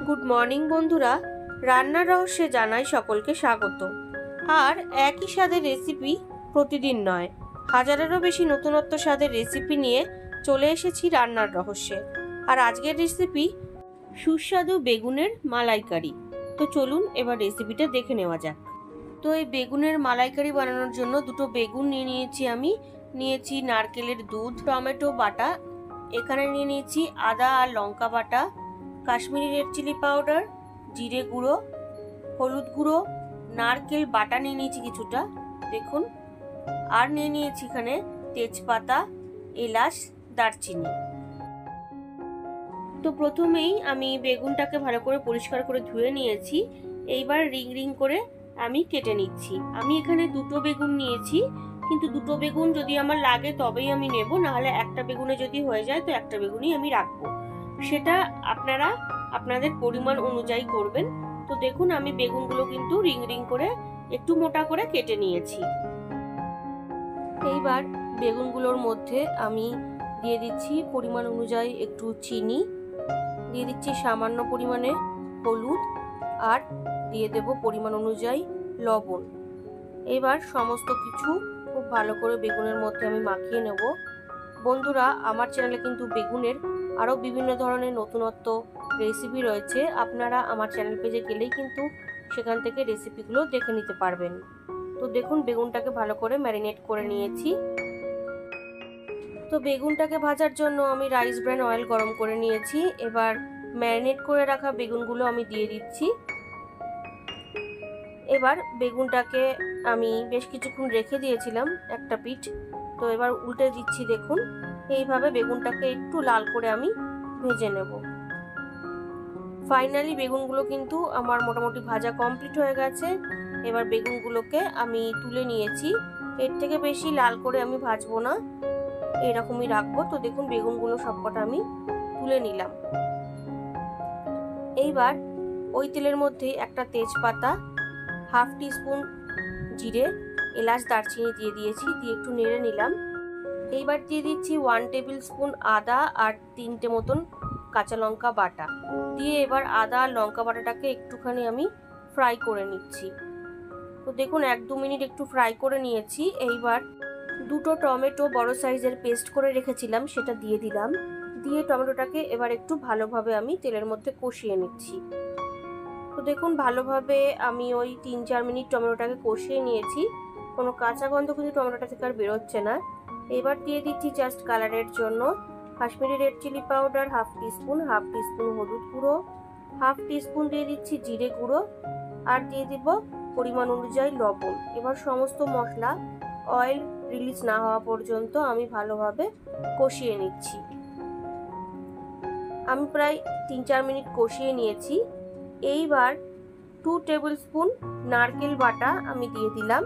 Good morning বন্ধুরা, রান্নার রহস্যে জানাই সকলকে স্বাগত। আর একই স্বাদের রেসিপি প্রতিদিন নয়, হাজারেরও বেশি নতুনত্ব স্বাদের রেসিপি নিয়ে চলে এসেছি রান্নার রহস্যে। আর আজকের রেসিপি সুস্বাদু বেগুনের মালাইকারি। তো চলুন এবার রেসিপিটা দেখে নেওয়া যাক। তো এই বেগুনের মালাইকারি বানানোর জন্য দুটো বেগুন নিয়ে নিয়েছি আমি, নিয়েছি নারকেলের দুধ, টমেটো বাটা, এখানে নিয়ে নিয়েছি আদা আর লঙ্কা বাটা, কাশ্মীরি রেড চিলি পাউডার, জিরে গুঁড়ো, হলুদ গুঁড়ো, নারকেল বাটা নিয়ে নিয়েছি কিছুটা দেখুন, আর নিয়ে নিয়েছি এখানে তেজপাতা, এলাচ, দারচিনি। তো প্রথমেই আমি বেগুনটাকে ভালো করে পরিষ্কার করে ধুয়ে নিয়েছি। এইবার রিং রিং করে আমি কেটে নিচ্ছি। আমি এখানে দুটো বেগুন নিয়েছি, কিন্তু দুটো বেগুন যদি আমার লাগে তবেই আমি নেব, নাহলে একটা বেগুনে যদি হয়ে যায় তো একটা বেগুনই আমি রাখবো। সেটা আপনারা আপনাদের পরিমাণ অনুযায়ী করবেন। তো দেখুন আমি বেগুনগুলো কিন্তু রিং রিং করে একটু মোটা করে কেটে নিয়েছি। এইবার বেগুনগুলোর মধ্যে আমি দিয়ে দিচ্ছি পরিমাণ অনুযায়ী একটু চিনি, দিয়ে দিচ্ছি সামান্য পরিমাণে হলুদ, আর দিয়ে দেব পরিমাণ অনুযায়ী লবণ। এবার সমস্ত কিছু খুব ভালো করে বেগুনের মধ্যে আমি মাখিয়ে নেব। বন্ধুরা, আমার চ্যানেলে কিন্তু বেগুনের আরও বিভিন্ন ধরনের নতুনত্ব রেসিপি রয়েছে, আপনারা আমার চ্যানেল পেজে গেলেই কিন্তু সেখান থেকে রেসিপিগুলো দেখে নিতে পারবেন। তো দেখুন বেগুনটাকে ভালো করে ম্যারিনেট করে নিয়েছি। তো বেগুনটাকে ভাজার জন্য আমি রাইস ব্র্যান অয়েল গরম করে নিয়েছি। এবার ম্যারিনেট করে রাখা বেগুনগুলো আমি দিয়ে দিচ্ছি। এবার বেগুনটাকে আমি বেশ কিছুক্ষণ রেখে দিয়েছিলাম একটা পিঠ, তো এবার উল্টে দিচ্ছি। দেখুন এইভাবে বেগুনটাকে একটু লাল করে আমি ভেজে নেব। ফাইনালি বেগুনগুলো কিন্তু আমার মোটামুটি ভাজা কমপ্লিট হয়ে গেছে। এবার বেগুনগুলোকে আমি তুলে নিয়েছি। এর থেকে বেশি লাল করে আমি ভাজবো না, এরকমই রাখবো। তো দেখুন বেগুনগুলো সবকটা আমি তুলে নিলাম। এইবার ওই তেলের মধ্যে একটা তেজপাতা, হাফ টিস্পুন জিরে, এলাচ, দারচিনি দিয়ে দিয়েছি, দিয়ে একটু নেড়ে নিলাম। এইবার দিয়ে দিচ্ছি 1 টেবিল স্পুন আদা আর 3টে মতন কাঁচা লঙ্কা বাটা দিয়ে এবার আদা আর লঙ্কা বাটাটাকে একটুখানি আমি ফ্রাই করে নিচ্ছি। তো দেখুন 1-2 মিনিট একটু ফ্রাই করে নিয়েছি। এইবার দুটো টমেটো বড় সাইজের পেস্ট করে রেখেছিলাম সেটা দিয়ে দিলাম, দিয়ে টমেটোটাকে এবার একটু ভালোভাবে আমি তেলের মধ্যে কষিয়ে নিচ্ছি। তো দেখুন ভালোভাবে আমি ওই 3-4 মিনিট টমেটোটাকে কষিয়ে নিয়েছি, কোনো কাঁচা গন্ধ কিন্তু টমেটোটা থেকে আর বেরোচ্ছে না। এবার দিয়ে দিচ্ছি জাস্ট কালারের জন্য Kashmiri red chilli powder half teaspoon হলুদ গুঁড়ো, হাফ টিস্পুন দিয়ে দিচ্ছি জিরে গুঁড়ো, আর দিয়ে দিব পরিমাণ অনুযায়ী লবণ। এবার সমস্ত মশলা অয়েল রিলিজ না হওয়া পর্যন্ত আমি ভালোভাবে কষিয়ে নিচ্ছি। আমি প্রায় 3-4 মিনিট কষিয়ে নিয়েছি। এইবার 2 টেবিল স্পুন নারকেল বাটা আমি দিয়ে দিলাম।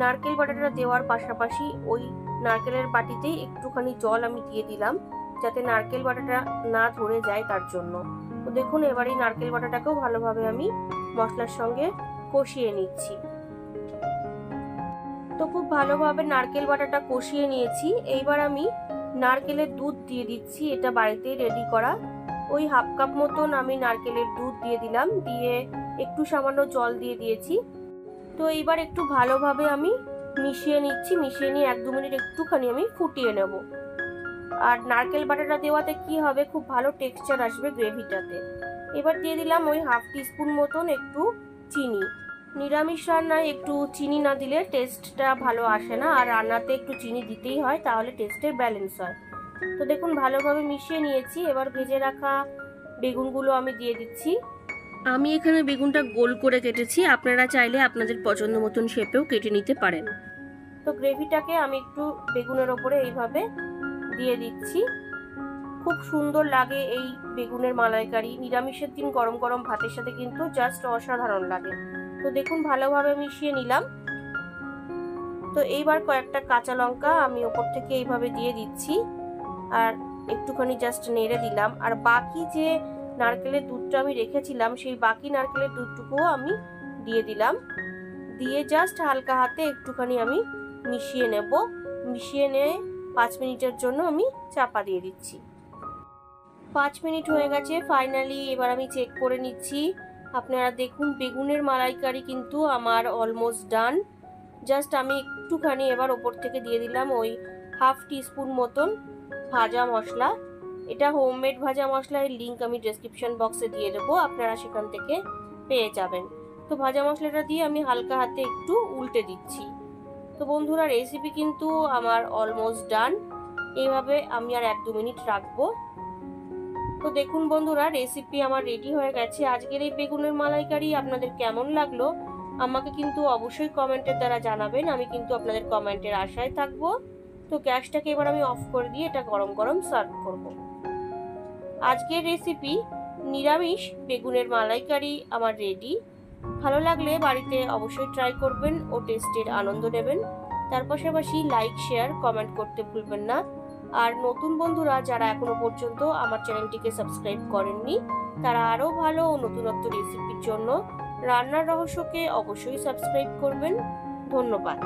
নারকেল বাটাটা দেওয়ার পাশাপাশি ওই নারকেলের বাটিতেই একটুখানি জল আমি দিয়ে দিলাম, যাতে নারকেল বাটাটা না ধরে যায় তার জন্য। তো দেখুন এবার এই নারকেল বাটাটাকেও ভালোভাবে আমি মশলার সঙ্গে কষিয়ে নিচ্ছি। তো খুব ভালোভাবে নারকেল বাটাটা কষিয়ে নিয়েছি। এইবার আমি নারকেলের দুধ দিয়ে দিচ্ছি, এটা বাড়িতেই রেডি করা। ওই হাফ কাপ মতন আমি নারকেলের দুধ দিয়ে দিলাম, দিয়ে একটু সামান্য জল দিয়ে দিয়েছি। তো এইবার একটু ভালোভাবে আমি মিশিয়ে নিচ্ছি, মিশিয়ে নিয়ে 1-2 মিনিট একটুখানি আমি ফুটিয়ে নেব। আর নারকেল বাটাটা দেওয়াতে কি হবে, খুব ভালো টেক্সচার আসবে গ্রেভিটাতে। এবার দিয়ে দিলাম ওই হাফ টিস্পুন মতন একটু চিনি। নিরামিষ রান্নায় একটু চিনি না দিলে টেস্টটা ভালো আসে না, আর রান্নাতে একটু চিনি দিতেই হয়, তাহলে টেস্টের ব্যালেন্স হয়। তো দেখুন ভালোভাবে মিশিয়ে নিয়েছি। এবার ভেজে রাখা বেগুনগুলো আমি দিয়ে দিচ্ছি। আমি এখানে বেগুনটা গোল করে কেটেছি, আপনারা চাইলে আপনাদের পছন্দ মতন শেপেও কেটে নিতে পারেন। তো গ্রেভিটাকে আমি একটু বেগুনের ওপরে এইভাবে দিয়ে দিচ্ছি। খুব সুন্দর লাগে এই বেগুনের মালাইকারি, নিরামিষের দিন গরম গরম ভাতের সাথে কিন্তু জাস্ট অসাধারণ লাগে। তো দেখুন ভালোভাবে মিশিয়ে নিলাম। তো এইবার কয়েকটা কাঁচা লঙ্কা আমি ওপর থেকে এইভাবে দিয়ে দিচ্ছি, আর একটুখানি জাস্ট নেড়ে দিলাম। আর বাকি যে নারকেলের দুধটা আমি রেখেছিলাম সেই বাকি নারকেলের দুধটুকুও আমি দিয়ে দিলাম, দিয়ে জাস্ট হালকা হাতে একটুখানি আমি মিশিয়ে নেব। মিশিয়ে নিয়ে 5 মিনিটের জন্য আমি চাপা দিয়ে দিচ্ছি। 5 মিনিট হয়ে গেছে ফাইনালি। এবার আমি চেক করে নিচ্ছি। আপনারা দেখুন বেগুনের মালাইকারি কিন্তু আমার অলমোস্ট ডান। জাস্ট আমি একটুখানি এবার ওপর থেকে দিয়ে দিলাম ওই হাফ টিস্পুন মতন ভাজা মশলা। এটা হোমমেড ভাজা মশলা, এর লিঙ্ক আমি ডেসক্রিপশন বক্সে দিয়ে দেবো, আপনারা সেখান থেকে পেয়ে যাবেন। তো ভাজা মশলাটা দিয়ে আমি হালকা হাতে একটু উল্টে দিচ্ছি। তো বন্ধুরা রেসিপি কিন্তু আমার অলমোস্ট ডান। এইভাবে আমি আর 1-2 মিনিট রাখবো। তো দেখুন বন্ধুরা রেসিপি আমার রেডি হয়ে গেছে। আজকের এই বেগুনের মালাইকারি আপনাদের কেমন লাগলো আমাকে কিন্তু অবশ্যই কমেন্টের দ্বারা জানাবেন। আমি কিন্তু আপনাদের কমেন্টের আশায় থাকবো। তো গ্যাসটাকে এবার আমি অফ করে দিয়ে এটা গরম গরম সার্ভ করব। আজকের রেসিপি নিরামিষ বেগুনের মালাইকারি আমার রেডি। ভালো লাগলে বাড়িতে অবশ্যই ট্রাই করবেন ও টেস্টের আনন্দ নেবেন। তার পাশাপাশি লাইক শেয়ার কমেন্ট করতে ভুলবেন না। আর নতুন বন্ধুরা যারা এখনো পর্যন্ত আমার চ্যানেলটিকে সাবস্ক্রাইব করেননি তারা আরও ভালো ও নতুনত্ব রেসিপির জন্য রান্নার রহস্যকে অবশ্যই সাবস্ক্রাইব করবেন। ধন্যবাদ।